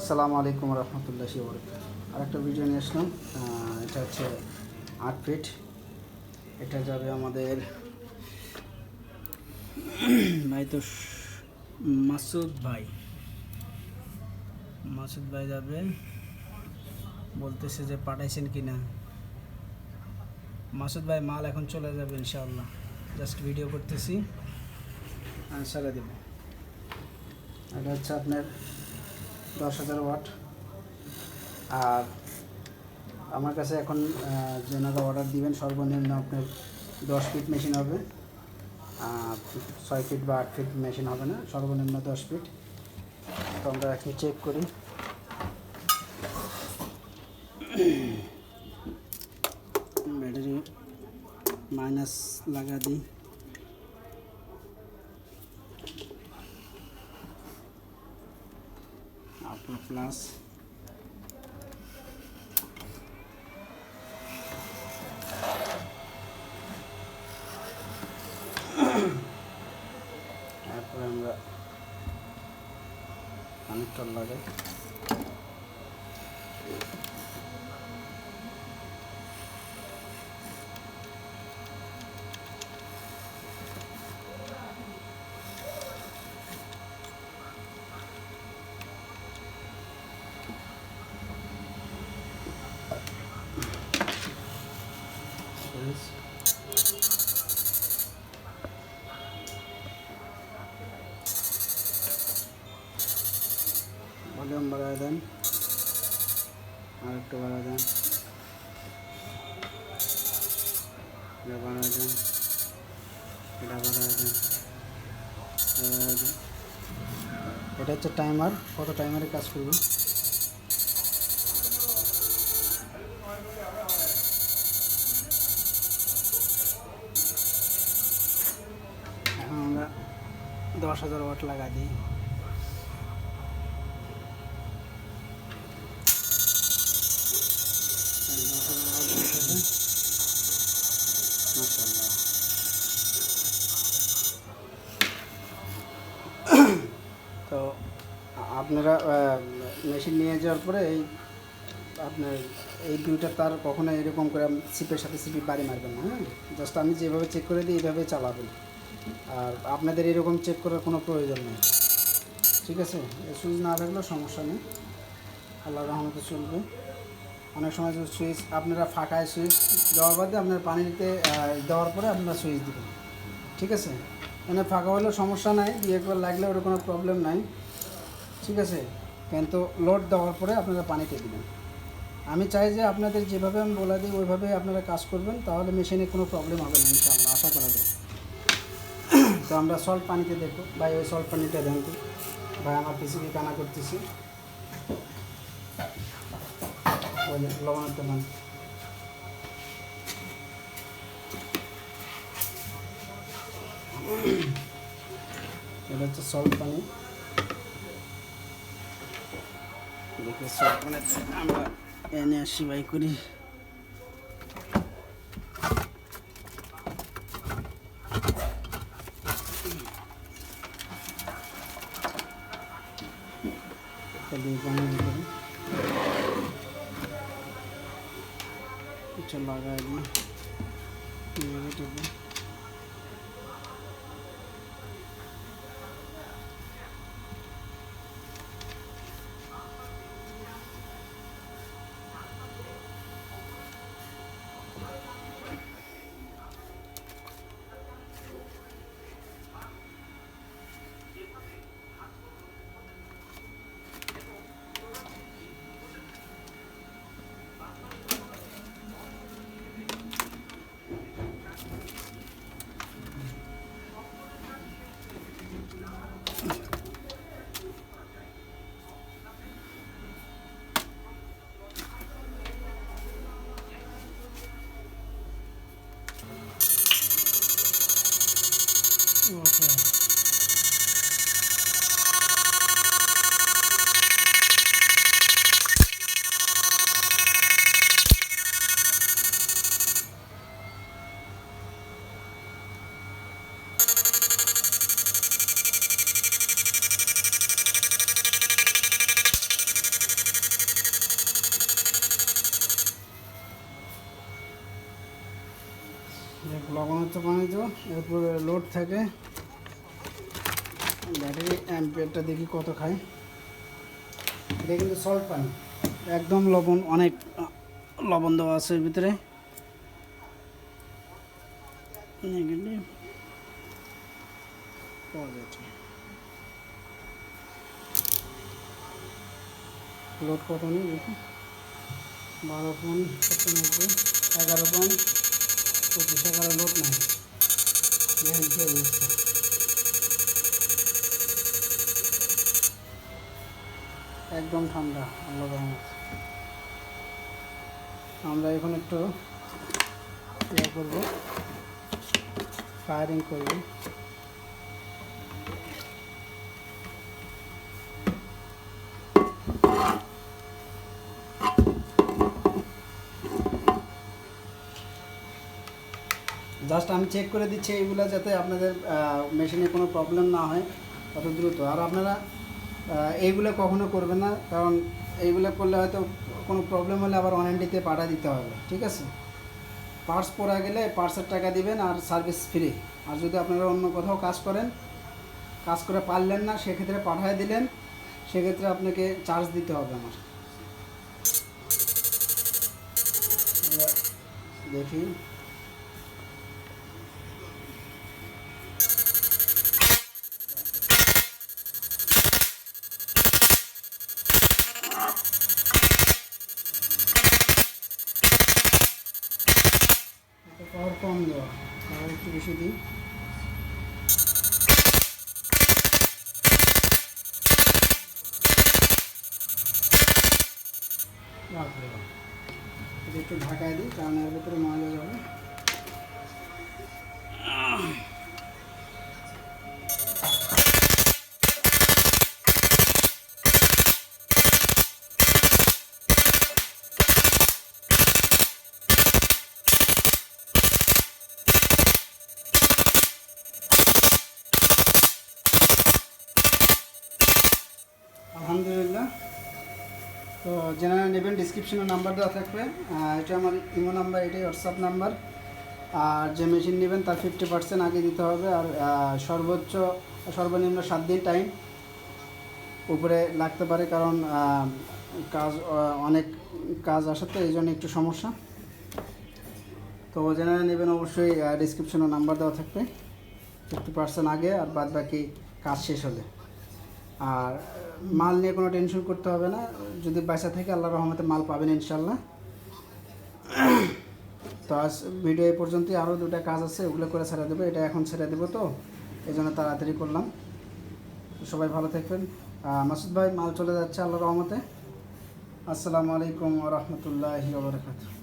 আসসালামু আলাইকুম রহমতুল্লাহি ওয়া বারাকাতুহু। আরেকটা ভিডিও নিয়ে আসলাম। এটা হচ্ছে 8 ফিট। এটা যাবে আমাদের ভাই তো মাসুদ ভাই যাবে, বলতেছে যে পাঠাইছেন কিনা। মাসুদ ভাই মাল এখন চলে যাবে ইনশাআল্লাহ। জাস্ট ভিডিও করতেছি, আনসারে দেব। এটা হচ্ছে আপনার 10,000 ওয়াট। আর আমার কাছে এখন যেনারা অর্ডার দিবেন সর্বনিম্ন আপনার 10 ফিট মেশিন হবে, 6 ফিট বা 8 ফিট মেশিন হবে না, সর্বনিম্ন 10 ফিট। তো আমরা এখন চেক করি। ব্যাটারি মাইনাস লাগা দিই, আপনার প্লাস। তারপরে আমরা কানেক্টর লাগাই। ভলিউম বাড়ায় দেন, আর একটু বাড়ায় দেন, এটা বাড়ায় দেন, এটা বাড়ায় দেন, এটা হচ্ছে টাইমার। কত টাইমারে কাজ করব। এখন আমরা 10,000 ওয়াট লাগা দিই। মাশাআল্লাহ। তো আপনারা মেশিন নিয়ে যাওয়ার পরে আপনার এই দুইটা তার কখনো এরকম করে সিপের সাথে সিপি বাড়ি মারবেন না। হ্যাঁ, জাস্ট আমি যেভাবে চেক করে দিই এইভাবে চালাবেন। আর আপনাদের এরকম চেক করার কোনো প্রয়োজন নেই, ঠিক আছে। সুইচ না থাকলেও সমস্যা নেই, আল্লাহর রহমতে চলবে। অনেক সময় যে সুইচ আপনারা ফাঁকায় সুইচ দেওয়ার বাদে আপনার পানিতে দেওয়ার পরে আপনারা সুইচ দেবেন, ঠিক আছে। মানে ফাঁকা হলেও সমস্যা নাই, দিয়ে একবার লাগলে ওর কোনো প্রবলেম নাই, ঠিক আছে। কিন্তু লোড দেওয়ার পরে আপনারা পানিতে দেবেন। আমি চাই যে আপনাদের যেভাবে আমি বলে দিই ওইভাবে আপনারা কাজ করবেন, তাহলে মেশিনে কোনো প্রবলেম হবে না ইনশাআল্লাহ, আশা করা যায়। তো আমরা সল্ট পানিতে দেখো ভাই, ওই সল্ট পানিটা দেন তো ভাই, আমার পিসিকে কানা করতেছি। ওই লবণাক্ত পানি, এটা হচ্ছে সল্ট পানি। দেখে সল্ট পানি আমরা এনে আসি বাই করি। এটা লাগাই দিই, লবণ হচ্ছে পানি দেবো, এরপরে লোড থাকে ব্যাটারি অ্যাম্পিয়ারটা দেখি কত খায়। এটা কিন্তু সল্ট পানি, একদম লবণ, অনেক লবণ দেওয়া আছে এর ভিতরে। Negative positive. লোড কত নেই দেখি, 12.97, 11.25, 11 লোড নেই। একদম ঠান্ডা, আল্লাহ রহমত। আমরা এখন একটু ইয়ে করবো, ফায়ারিং করবো। জাস্ট আমি চেক করে দিচ্ছি এইগুলো, যাতে আপনাদের মেশিনে কোনো প্রবলেম না হয় অত দ্রুত। আর আপনারা এইগুলো কখনো করবেন না, কারণ এইগুলো করলে হয়তো কোনো প্রবলেম হলে আবার ওয়ারেন্টিতে পাঠিয়ে দিতে হবে, ঠিক আছে? পার্টস পরা গেলে পার্টসের টাকা দিবেন আর সার্ভিস ফ্রি। আর যদি আপনারা অন্য কোথাও কাজ করেন, কাজ করে পারলেন না, সেক্ষেত্রে পাঠিয়ে দিলেন, সেক্ষেত্রে আপনাকে চার্জ দিতে হবে আমার। দেখি পাওয়ার কম দেওয়া, পাওয়ার একটু বেশি দিই। এটা একটু ঢাকায় দিই, কারণ এর ভিতরে ময়লা যাবে। আলহামদুলিল্লাহ। তো যারা নেবেন ডিসক্রিপশনে নাম্বার দেওয়া থাকবে, এটা আমার ইমো নাম্বার, এটাই হোয়াটসঅ্যাপ নাম্বার। আর যে মেশিন নেবেন তার 50% আগে দিতে হবে। আর সর্বনিম্ন 7 দিন টাইম উপরে লাগতে পারে, কারণ কাজ অনেক কাজ আসে, তো এই জন্য একটু সমস্যা। তো যারা নেবেন অবশ্যই ডিসক্রিপশনে নাম্বার দেওয়া থাকবে 50% আগে, আর বাদ বাকি কাজ শেষ হলে। আর মাল নিয়ে কোনো টেনশন করতে হবে না, যদি বাসা থেকে আল্লাহর রহমতে মাল পাবেন ইনশাল্লাহ। তো আজ ভিডিও এই পর্যন্তই, আরও 2টা কাজ আছে, ওগুলো করে ছেড়ে দেবো। এটা এখন ছেড়ে দেবো, তো এই জন্য তাড়াতাড়ি করলাম। সবাই ভালো থাকবেন। মাসুদ ভাই, মাল চলে যাচ্ছে আল্লাহর রহমতে। আসসালামু আলাইকুম ওয়া রাহমাতুল্লাহি ওয়া বারাকাতুহু।